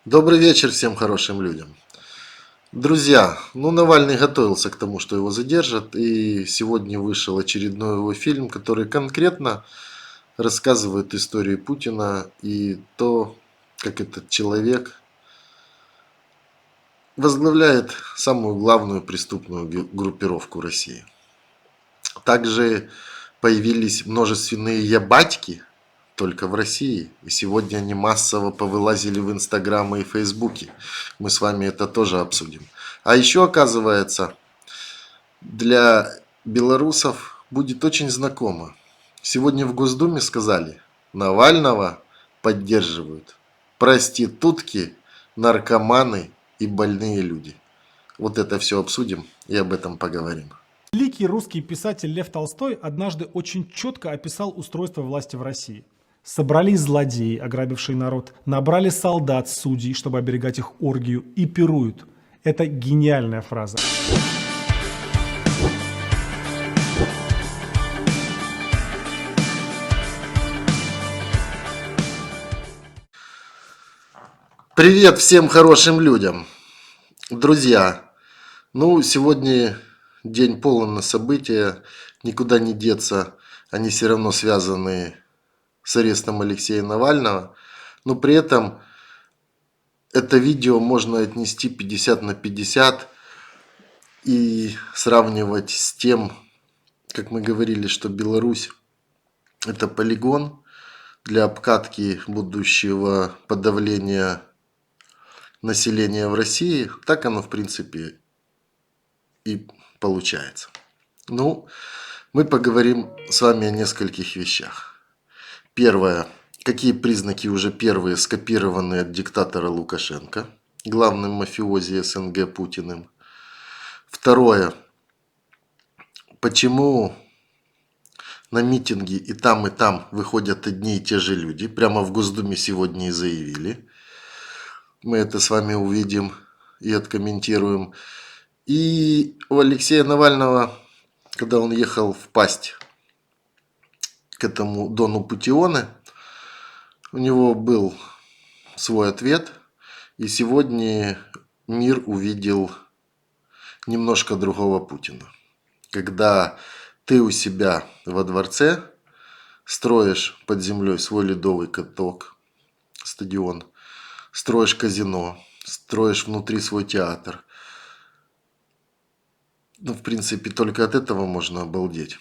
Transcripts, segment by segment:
Добрый вечер всем хорошим людям. Друзья, Навальный готовился к тому, что его задержат, и сегодня вышел очередной его фильм, который конкретно рассказывает историю Путина и то, как этот человек возглавляет самую главную преступную группировку России. Также появились множественные ябатьки, только в России. И сегодня они массово повылазили в Инстаграмы и Фейсбуке. Мы с вами это тоже обсудим. А еще, оказывается, для белорусов будет очень знакомо. Сегодня в Госдуме сказали, Навального поддерживают проститутки, наркоманы и больные люди. Вот это все обсудим и об этом поговорим. Великий русский писатель Лев Толстой однажды очень четко описал устройство власти в России. Собрались злодеи, ограбившие народ, набрали солдат, судей, чтобы оберегать их оргию, и пируют. Это гениальная фраза. Привет всем хорошим людям. Друзья, сегодня день полон на события, никуда не деться, они все равно связаны с арестом Алексея Навального, но при этом это видео можно отнести 50/50 и сравнивать с тем, как мы говорили, что Беларусь это полигон для обкатки будущего подавления населения в России, так оно в принципе и получается. Мы поговорим с вами о нескольких вещах. Первое. Какие признаки уже первые скопированы от диктатора Лукашенко, главным мафиози СНГ Путиным. Второе. Почему на митинги и там выходят одни и те же люди. Прямо в Госдуме сегодня и заявили. Мы это с вами увидим и откомментируем. И у Алексея Навального, когда он ехал в пасть к этому Дону Путионе, у него был свой ответ. И сегодня мир увидел немножко другого Путина. Когда ты у себя во дворце строишь под землей свой ледовый каток, стадион, строишь казино, строишь внутри свой театр. В принципе, только от этого можно обалдеть.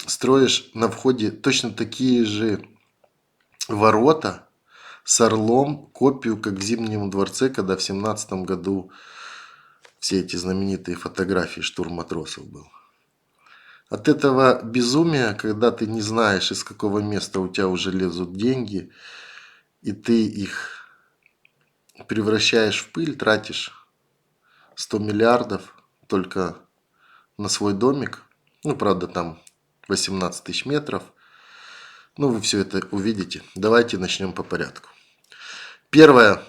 Строишь на входе точно такие же ворота с орлом, копию, как в Зимнем дворце, когда в 17 году все эти знаменитые фотографии штурм матросов был. От этого безумия, когда ты не знаешь, из какого места у тебя уже лезут деньги, и ты их превращаешь в пыль, тратишь 100 миллиардов только на свой домик. Правда, там 18 тысяч метров. Вы все это увидите. Давайте начнем по порядку. Первое.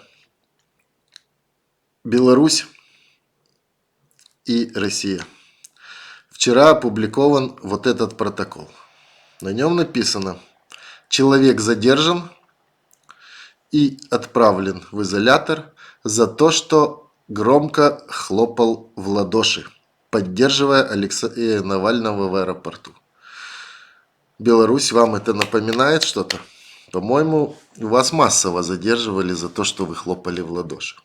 Беларусь и Россия. Вчера опубликован вот этот протокол. На нем написано: человек задержан и отправлен в изолятор за то, что громко хлопал в ладоши, поддерживая Алексея Навального в аэропорту. Беларусь, вам это напоминает что-то? По-моему, вас массово задерживали за то, что вы хлопали в ладоши.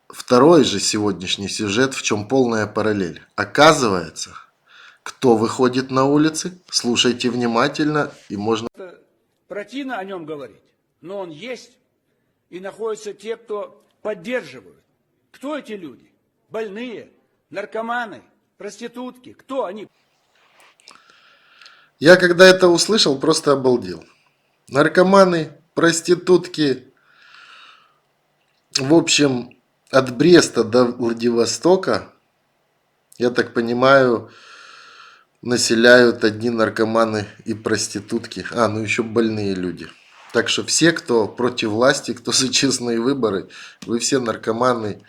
Второй же сегодняшний сюжет, в чем полная параллель. Оказывается, кто выходит на улицы, слушайте внимательно, и можно... Противно о нем говорить, но он есть, и находятся те, кто поддерживают. Кто эти люди? Больные, наркоманы, проститутки. Кто они? Я когда это услышал, просто обалдел. Наркоманы, проститутки, в общем, от Бреста до Владивостока, я так понимаю, населяют одни наркоманы и проститутки. Еще больные люди. Так что все, кто против власти, кто за честные выборы, вы все наркоманы,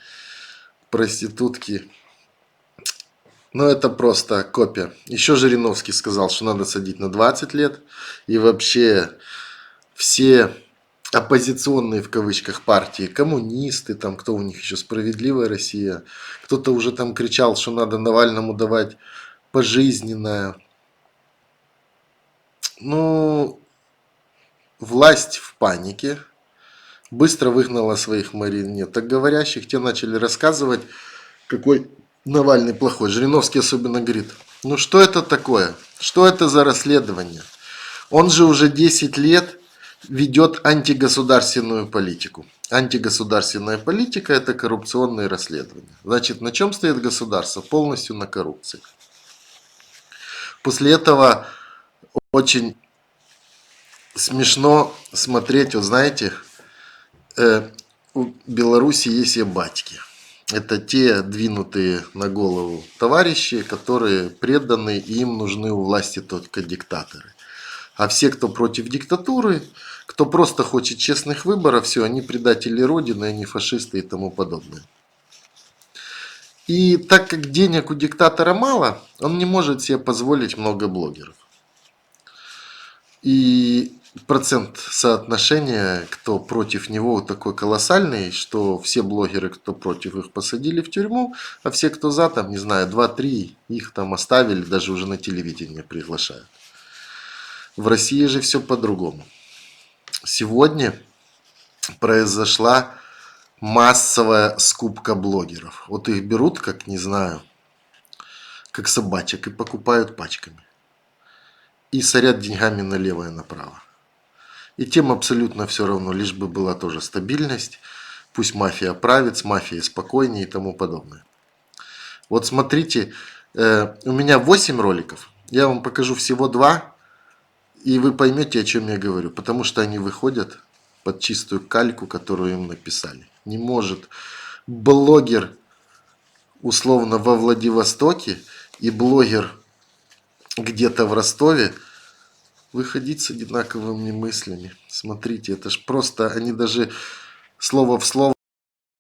проститутки. Это просто копия. Еще Жириновский сказал, что надо садить на 20 лет. И вообще все оппозиционные в кавычках партии, коммунисты, там кто у них еще, Справедливая Россия, кто-то уже там кричал, что надо Навальному давать пожизненное. Ну, власть в панике быстро выгнала своих марионеток говорящих, те начали рассказывать, какой Навальный плохой. Жириновский особенно говорит, ну что это такое, что это за расследование? Он же уже 10 лет ведет антигосударственную политику. Антигосударственная политика – это коррупционные расследования. Значит, на чем стоит государство? Полностью на коррупции. После этого очень смешно смотреть, вот знаете, у Беларуси есть ебатьки. Это те двинутые на голову товарищи, которые преданы, и им нужны у власти только диктаторы. А все, кто против диктатуры, кто просто хочет честных выборов, все, они предатели Родины, они фашисты и тому подобное. И так как денег у диктатора мало, он не может себе позволить много блогеров. И процент соотношения, кто против него, такой колоссальный, что все блогеры, кто против, их посадили в тюрьму, а все, кто за, там, не знаю, 2-3, их там оставили, даже уже на телевидение приглашают. В России же все по-другому. Сегодня произошла массовая скупка блогеров. Вот их берут, как не знаю, как собачек, и покупают пачками. И сорят деньгами налево и направо. И тем абсолютно все равно, лишь бы была тоже стабильность. Пусть мафия правит, с мафией спокойнее и тому подобное. Вот смотрите, у меня 8 роликов. Я вам покажу всего 2. И вы поймете, о чем я говорю. Потому что они выходят под чистую кальку, которую им написали. Не может блогер условно во Владивостоке и блогер где-то в Ростове выходить с одинаковыми мыслями. Смотрите, это ж просто, они даже слово в слово.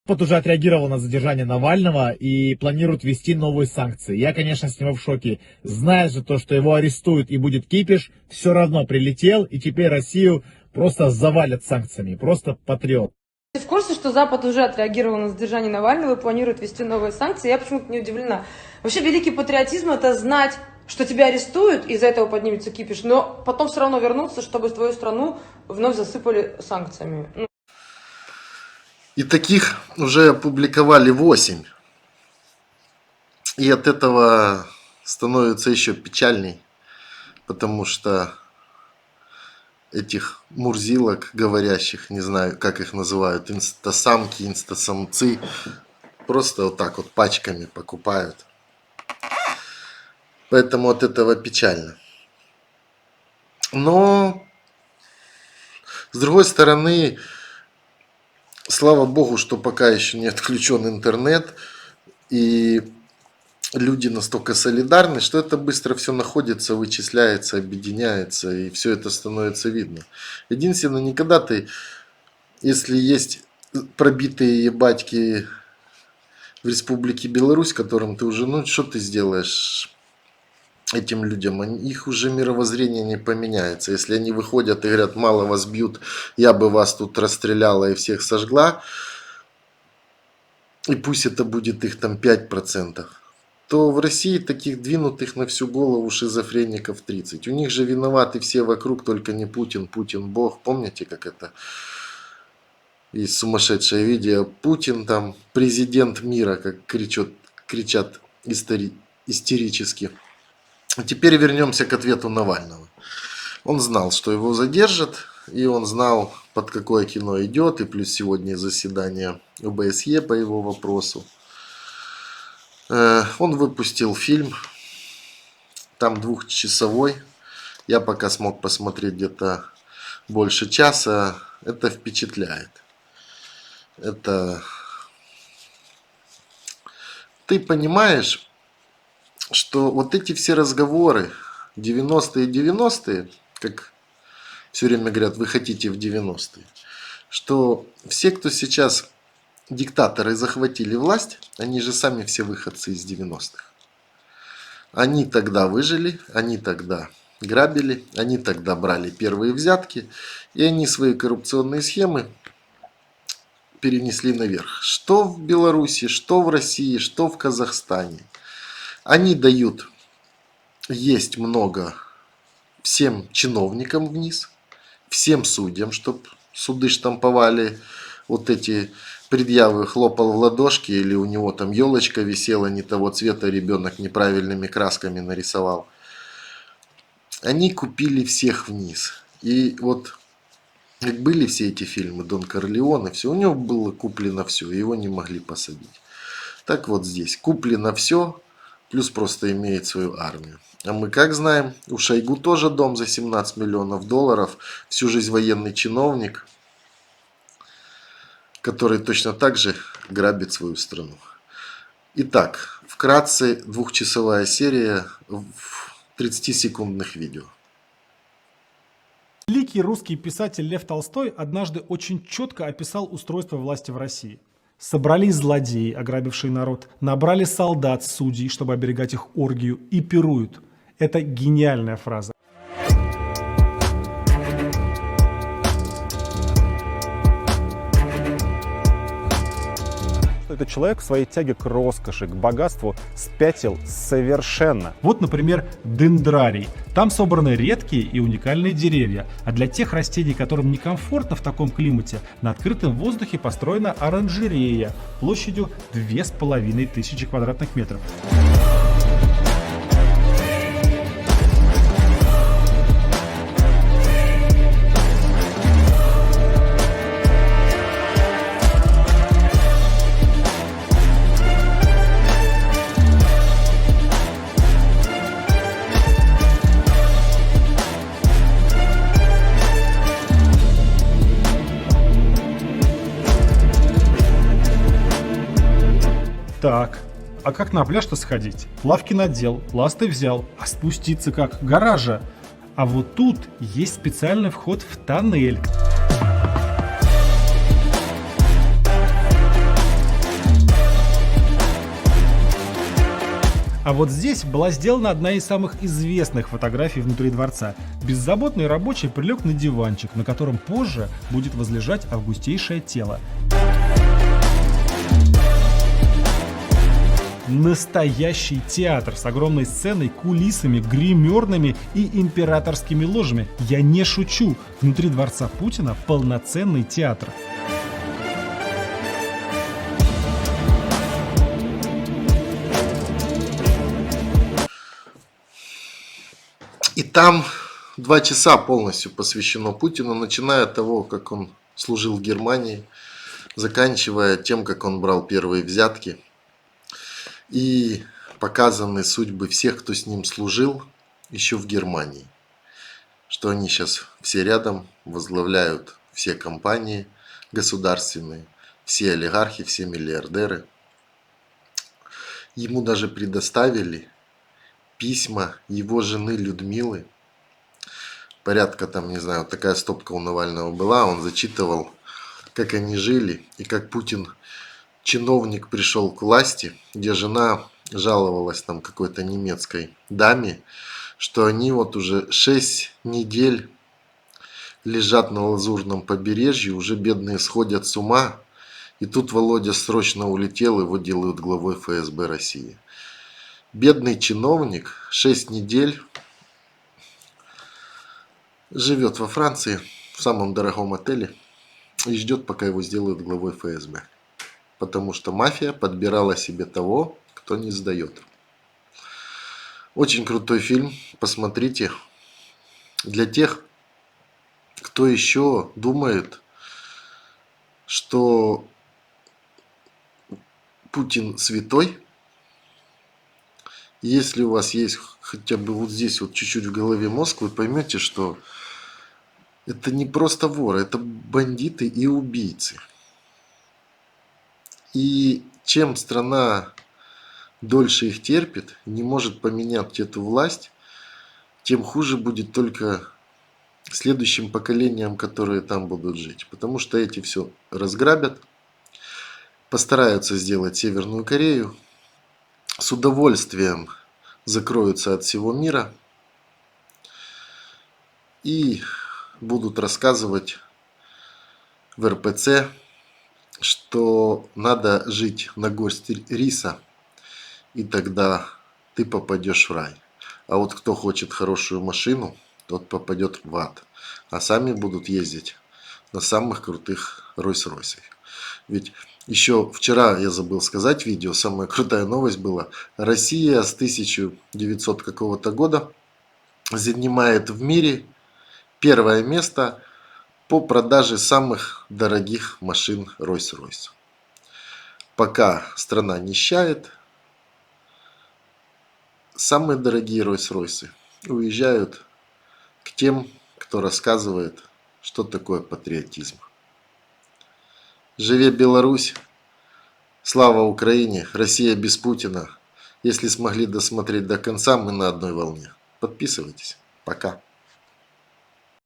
Запад уже отреагировал на задержание Навального и планирует ввести новые санкции. Я, конечно, с него в шоке. Зная же то, что его арестуют и будет кипиш, все равно прилетел, и теперь Россию просто завалят санкциями. Просто патриот. Ты в курсе, что Запад уже отреагировал на задержание Навального и планирует ввести новые санкции? Я почему-то не удивлена. Вообще, великий патриотизм – это знать, что тебя арестуют, и из-за этого поднимется кипиш, но потом все равно вернуться, чтобы твою страну вновь засыпали санкциями. И таких уже опубликовали 8. И от этого становится еще печальней, потому что этих мурзилок говорящих, не знаю, как их называют, инстасамки, инстасамцы, просто вот так вот пачками покупают. Поэтому от этого печально. Но, с другой стороны, слава богу, что пока еще не отключен интернет, и люди настолько солидарны, что это быстро все находится, вычисляется, объединяется, и все это становится видно. Единственное, никогда ты, если есть пробитые ебатьки в Республике Беларусь, которым ты уже, ну что ты сделаешь этим людям, их уже мировоззрение не поменяется. Если они выходят и говорят, мало вас бьют, я бы вас тут расстреляла и всех сожгла, и пусть это будет их там 5%, то в России таких двинутых на всю голову шизофреников 30. У них же виноваты все вокруг, только не Путин. Путин Бог. Помните, как это? Есть сумасшедшее видео. Путин там президент мира, как кричат истерически. А теперь вернемся к ответу Навального. Он знал, что его задержат, и он знал, под какое кино идет, и плюс сегодня заседание ОБСЕ по его вопросу. Он выпустил фильм, там 2-часовой, я пока смог посмотреть где-то больше часа, это впечатляет. Это... Ты понимаешь, что вот эти все разговоры 90-е, как все время говорят, вы хотите в 90-е, что все, кто сейчас диктаторы захватили власть, они же сами все выходцы из 90-х. Они тогда выжили, они тогда грабили, они тогда брали первые взятки, и они свои коррупционные схемы перенесли наверх. Что в Беларуси, что в России, что в Казахстане. Они дают есть много всем чиновникам вниз, всем судьям, чтобы суды штамповали вот эти предъявы, хлопал в ладошки, или у него там елочка висела не того цвета, ребенок неправильными красками нарисовал. Они купили всех вниз. И вот как были все эти фильмы Дон Корлеоне, все, у него было куплено все, его не могли посадить. Так вот здесь куплено все, плюс просто имеет свою армию. А мы как знаем, у Шойгу тоже дом за 17 миллионов долларов, всю жизнь военный чиновник, который точно так же грабит свою страну. Итак, вкратце двухчасовая серия в 30-секундных видео. Великий русский писатель Лев Толстой однажды очень четко описал устройство власти в России. Собрались злодеи, ограбившие народ, набрали солдат, судей, чтобы оберегать их оргию, и пируют. Это гениальная фраза. Этот человек в своей тяге к роскоши, к богатству спятил совершенно. Вот, например, дендрарий. Там собраны редкие и уникальные деревья, а для тех растений, которым некомфортно в таком климате, на открытом воздухе построена оранжерея площадью 2500 квадратных метров. Так, а как на пляж-то сходить? Плавки надел, ласты взял, а спуститься как? Гаража. А вот тут есть специальный вход в тоннель. А вот здесь была сделана одна из самых известных фотографий внутри дворца. Беззаботный рабочий прилег на диванчик, на котором позже будет возлежать августейшее тело. Настоящий театр с огромной сценой, кулисами, гримерными и императорскими ложами. Я не шучу. Внутри дворца Путина полноценный театр. И там 2 часа полностью посвящено Путину, начиная от того, как он служил в Германии, заканчивая тем, как он брал первые взятки. И показаны судьбы всех, кто с ним служил еще в Германии. Что они сейчас все рядом возглавляют все компании государственные, все олигархи, все миллиардеры. Ему даже предоставили письма его жены Людмилы. Порядка там, не знаю, такая стопка у Навального была. Он зачитывал, как они жили и как Путин... Чиновник пришел к власти, где жена жаловалась там какой-то немецкой даме, что они вот уже 6 недель лежат на Лазурном побережье, уже бедные сходят с ума. И тут Володя срочно улетел, его делают главой ФСБ России. Бедный чиновник 6 недель живет во Франции в самом дорогом отеле и ждет, пока его сделают главой ФСБ. Потому что мафия подбирала себе того, кто не сдает. Очень крутой фильм, посмотрите. Для тех, кто еще думает, что Путин святой, если у вас есть хотя бы вот здесь вот чуть-чуть в голове мозг, вы поймете, что это не просто воры, это бандиты и убийцы. И чем страна дольше их терпит, не может поменять эту власть, тем хуже будет только следующим поколениям, которые там будут жить. Потому что эти все разграбят, постараются сделать Северную Корею, с удовольствием закроются от всего мира, и будут рассказывать в РПЦ, что надо жить на горсть риса, и тогда ты попадешь в рай. А вот кто хочет хорошую машину, тот попадет в ад. А сами будут ездить на самых крутых Ройс-Ройсах. Ведь еще вчера, я забыл сказать, видео, самая крутая новость была. Россия с 1900 какого-то года занимает в мире первое место по продаже самых дорогих машин Rolls-Royce. Пока страна нищает, самые дорогие Rolls-Royce уезжают к тем, кто рассказывает, что такое патриотизм. Живе Беларусь! Слава Украине! Россия без Путина! Если смогли досмотреть до конца, мы на одной волне. Подписывайтесь. Пока.